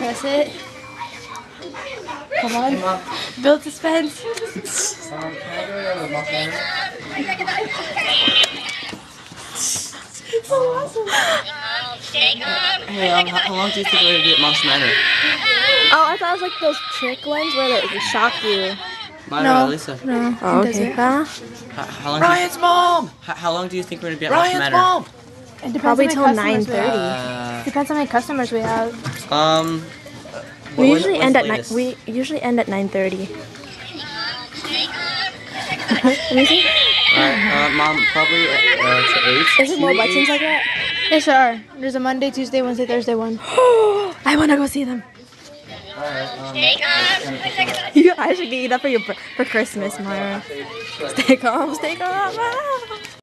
Press it. Come on. Build suspense. Can I go get a mushroom? So awesome. Hey, how long do you think we're gonna get marshmallow? Oh, I thought it was like those trick ones where they shock you. Myra, Lisa. No. Oh, okay. Huh? How long? Ryan's mom. How long do you think we're gonna be at Ryan's mom. It depends Probably how till many customers we 9:30. have. Depends how many customers we have. We usually when's end the at latest? we usually end at 9:30. Let me see. Alright, Mom, probably to 8. Is there more buttons like that? Yes, there are. There's a Monday, Tuesday, Wednesday, Thursday one. I want to go see them. Alright, I should get you that for Christmas, Myra. Stay calm, stay calm. Ah.